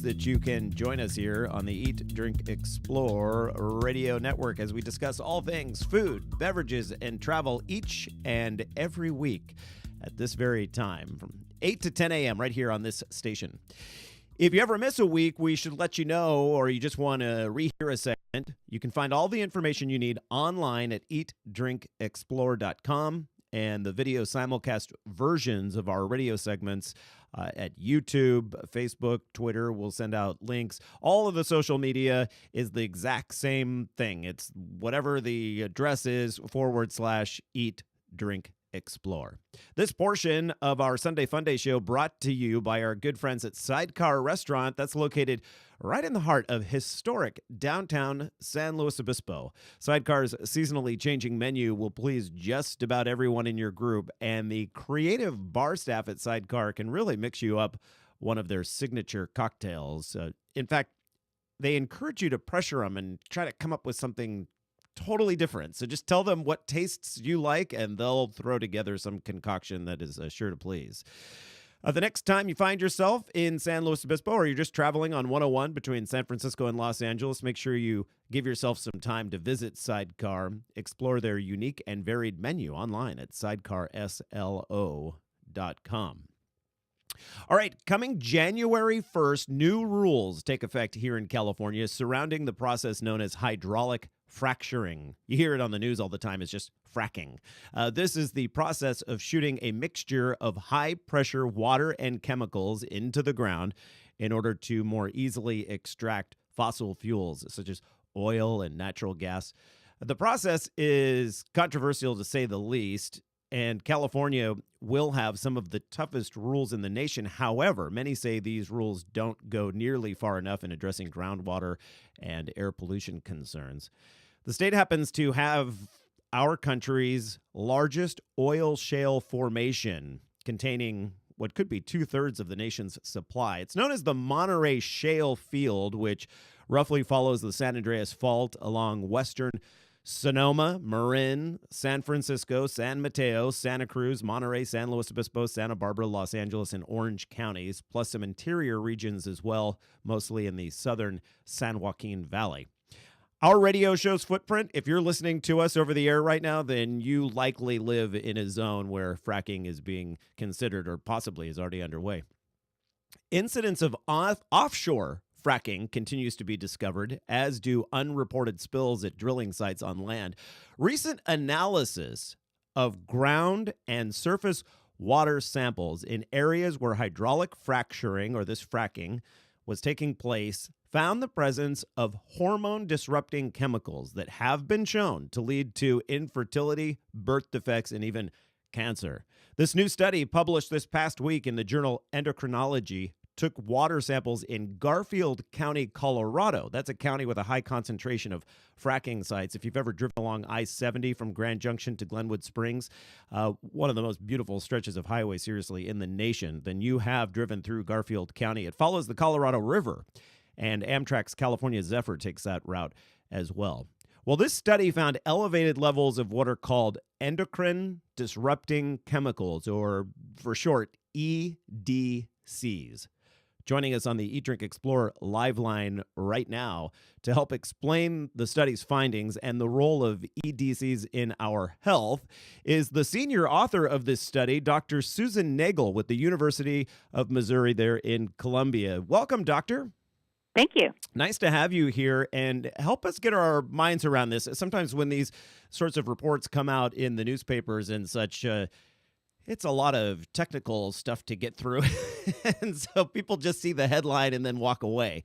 that you can join us here on the Eat, Drink, Explore radio network as we discuss all things food, beverages, and travel each and every week at this very time from 8 to 10 a.m. right here on this station. If you ever miss a week, we should let you know, or you just want to rehear a segment, you can find all the information you need online at eatdrinkexplore.com and the video simulcast versions of our radio segments at YouTube, Facebook, Twitter. We'll send out links. All of the social media is the exact same thing. It's whatever the address is /Eat Drink Explore. This portion of our Sunday Funday show brought to you by our good friends at Sidecar Restaurant that's located right in the heart of historic downtown San Luis Obispo. Sidecar's seasonally changing menu will please just about everyone in your group, and the creative bar staff at Sidecar can really mix you up one of their signature cocktails. In fact, they encourage you to pressure them and try to come up with something totally different. So just tell them what tastes you like, and they'll throw together some concoction that is sure to please. The next time you find yourself in San Luis Obispo, or you're just traveling on 101 between San Francisco and Los Angeles, make sure you give yourself some time to visit Sidecar. Explore their unique and varied menu online at sidecarslo.com. All right, coming January 1st, new rules take effect here in California surrounding the process known as hydraulic fracturing. You hear it on the news all the time. It's just fracking. This is the process of shooting a mixture of high-pressure water and chemicals into the ground in order to more easily extract fossil fuels, such as oil and natural gas. The process is controversial, to say the least, and California will have some of the toughest rules in the nation. However, many say these rules don't go nearly far enough in addressing groundwater and air pollution concerns. The state happens to have our country's largest oil shale formation, containing what could be 2/3 of the nation's supply. It's known as the Monterey Shale Field, which roughly follows the San Andreas Fault along western Sonoma, Marin, San Francisco, San Mateo, Santa Cruz, Monterey, San Luis Obispo, Santa Barbara, Los Angeles, and Orange counties, plus some interior regions as well, mostly in the southern San Joaquin Valley. Our radio show's footprint, if you're listening to us over the air right now, then you likely live in a zone where fracking is being considered or possibly is already underway. Incidents of offshore fracking continues to be discovered, as do unreported spills at drilling sites on land. Recent analysis of ground and surface water samples in areas where hydraulic fracturing, or this fracking, was taking place found the presence of hormone-disrupting chemicals that have been shown to lead to infertility, birth defects, and even cancer. This new study, published this past week in the journal Endocrinology, took water samples in Garfield County, Colorado. That's a county with a high concentration of fracking sites. If you've ever driven along I-70 from Grand Junction to Glenwood Springs, one of the most beautiful stretches of highway, seriously, in the nation, then you have driven through Garfield County. It follows the Colorado River, and Amtrak's California Zephyr takes that route as well. Well, this study found elevated levels of what are called endocrine-disrupting chemicals, or for short, EDCs. Joining us on the Eat, Drink, Explore live line right now to help explain the study's findings and the role of EDCs in our health is the senior author of this study, Dr. Susan Nagel with the University of Missouri there in Columbia. Welcome, Doctor. Thank you. Nice to have you here, and help us get our minds around this. Sometimes when these sorts of reports come out in the newspapers and such, it's a lot of technical stuff to get through. And so people just see the headline and then walk away.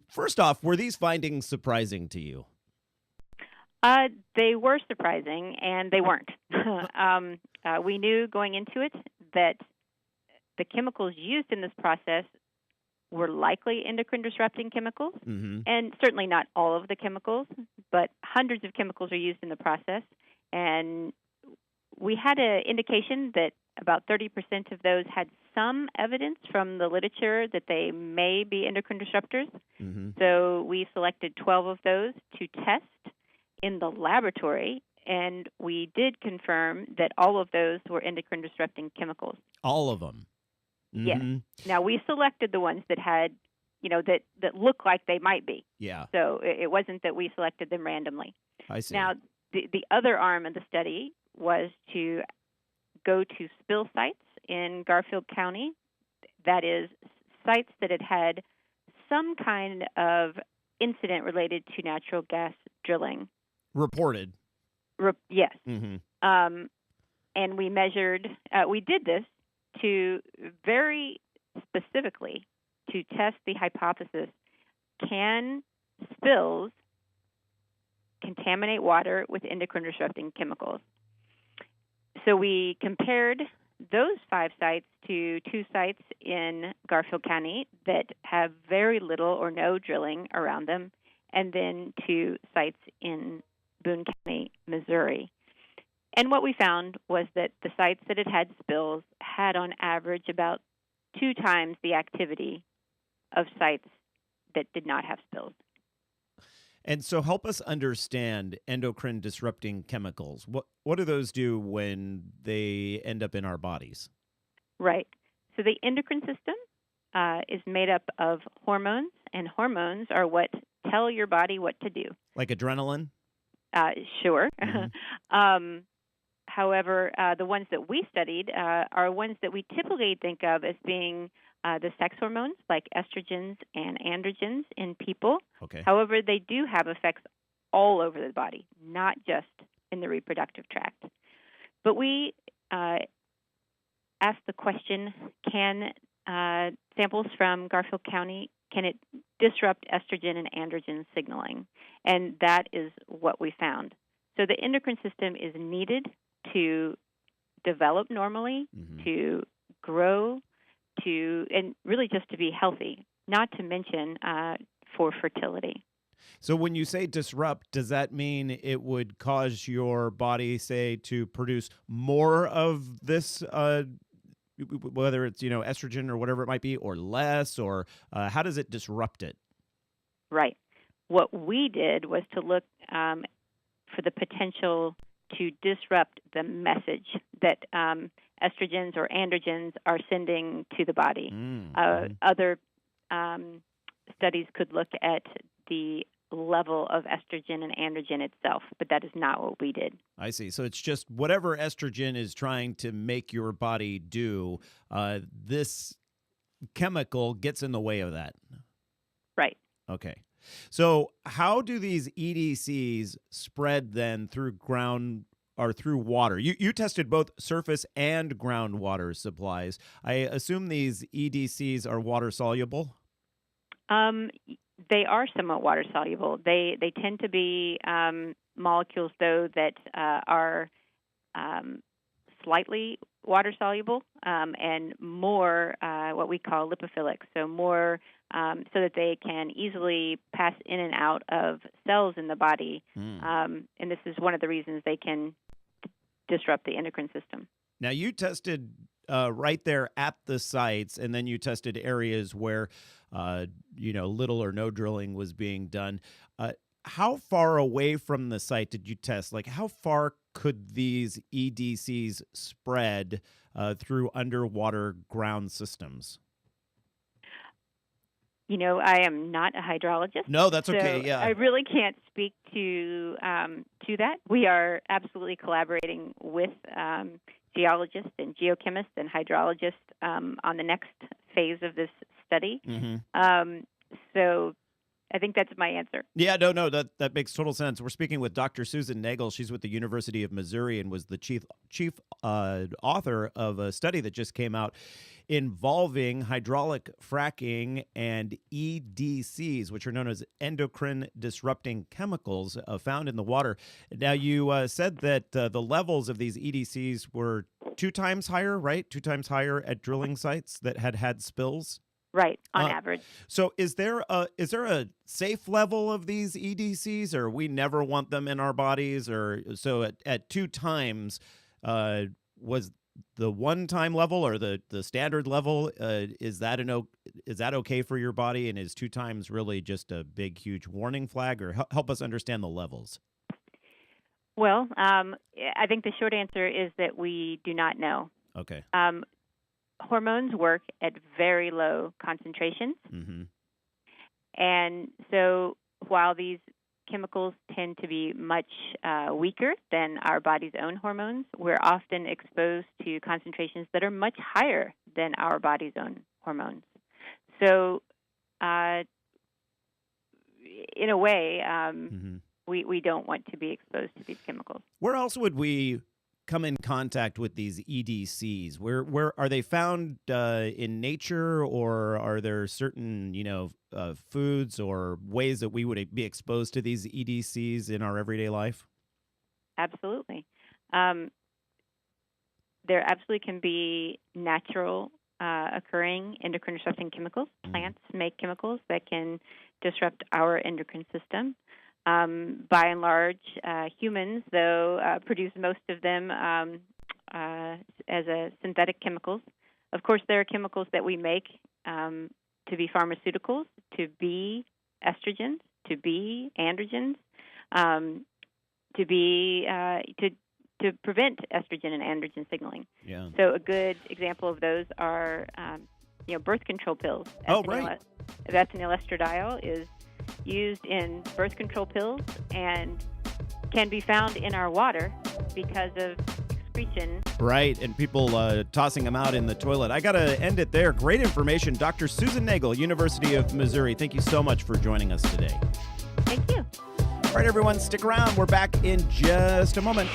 First off, were these findings surprising to you? They were surprising, and they weren't. We knew going into it that the chemicals used in this process were likely endocrine-disrupting chemicals, and certainly not all of the chemicals, but hundreds of chemicals are used in the process. And we had an indication that about 30% of those had some evidence from the literature that they may be endocrine disruptors. So we selected 12 of those to test in the laboratory, and we did confirm that all of those were endocrine disrupting chemicals. All of them? Yes. Mm-hmm. Now, we selected the ones that had, that look like they might be. Yeah, So it wasn't that we selected them randomly. I see. Now, the other arm of the study was to go to spill sites in Garfield County. That is, sites that had had some kind of incident related to natural gas drilling. Reported. Yes. Mm-hmm. And we measured, we did this to very specifically to test the hypothesis, can spills contaminate water with endocrine-disrupting chemicals? So we compared those 5 sites to 2 sites in Garfield County that have very little or no drilling around them, and then 2 sites in Boone County, Missouri. And what we found was that the sites that had spills had on average about 2 times the activity of sites that did not have spills. And so help us understand endocrine disrupting chemicals. What do those do when they end up in our bodies? Right. So the endocrine system is made up of hormones, and hormones are what tell your body what to do. Like adrenaline? Sure. Mm-hmm. However, the ones that we studied are ones that we typically think of as being the sex hormones, like estrogens and androgens in people. Okay. However, they do have effects all over the body, not just in the reproductive tract. But we asked the question, can samples from Garfield County, can it disrupt estrogen and androgen signaling? And that is what we found. So the endocrine system is needed to develop normally, Mm-hmm. to grow, and really just to be healthy, not to mention for fertility. So when you say disrupt, does that mean it would cause your body, say, to produce more of this, whether it's, estrogen or whatever it might be, or less, or how does it disrupt it? Right. What we did was to look for the potential to disrupt the message that estrogens or androgens are sending to the body. Mm-hmm. Other studies could look at the level of estrogen and androgen itself, but that is not what we did. I see. So it's just whatever estrogen is trying to make your body do, this chemical gets in the way of that. Right. Okay. So how do these EDCs spread then through ground or through water? You tested both surface and groundwater supplies. I assume these EDCs are water soluble? They are somewhat water soluble. They tend to be molecules, though, that are slightly water soluble and more what we call lipophilic, so more so that they can easily pass in and out of cells in the body. And this is one of the reasons they can disrupt the endocrine system. Now, you tested right there at the sites, and then you tested areas where, little or no drilling was being done. How far away from the site did you test? Like, how far could these EDCs spread through underwater ground systems? I am not a hydrologist. No, that's okay. So Yeah, I really can't speak to that. We are absolutely collaborating with geologists and geochemists and hydrologists on the next phase of this study. Mm-hmm. So I think that's my answer. Yeah, no, that makes total sense. We're speaking with Dr. Susan Nagel. She's with the University of Missouri and was the chief author of a study that just came out involving hydraulic fracking and EDCs, which are known as endocrine-disrupting chemicals found in the water. Now, you said that the levels of these EDCs were 2 times higher, right? 2 times higher at drilling sites that had spills? Right, on average. So is there a safe level of these EDCs, or we never want them in our bodies? Or so at 2 times, was the 1-time level or the standard level, is that okay for your body? And is 2 times really just a big, huge warning flag? Or help us understand the levels. Well, I think the short answer is that we do not know. Okay. hormones work at very low concentrations. Mm-hmm. And so while these chemicals tend to be much weaker than our body's own hormones, we're often exposed to concentrations that are much higher than our body's own hormones. So in a way, we don't want to be exposed to these chemicals. Where else would we come in contact with these EDCs? Where are they found in nature, or are there certain foods or ways that we would be exposed to these EDCs in our everyday life? Absolutely. There absolutely can be natural occurring endocrine-disrupting chemicals. Plants make chemicals that can disrupt our endocrine system. By and large, humans, though, produce most of them as synthetic chemicals. Of course, there are chemicals that we make to be pharmaceuticals, to be estrogens, to be androgens, to prevent estrogen and androgen signaling. Yeah. So a good example of those are birth control pills. Oh, right. Ethinyl estradiol is used in birth control pills and can be found in our water because of excretion. Right, and people tossing them out in the toilet. I got to end it there. Great information. Dr. Susan Nagel, University of Missouri, thank you so much for joining us today. Thank you. All right, everyone, stick around. We're back in just a moment.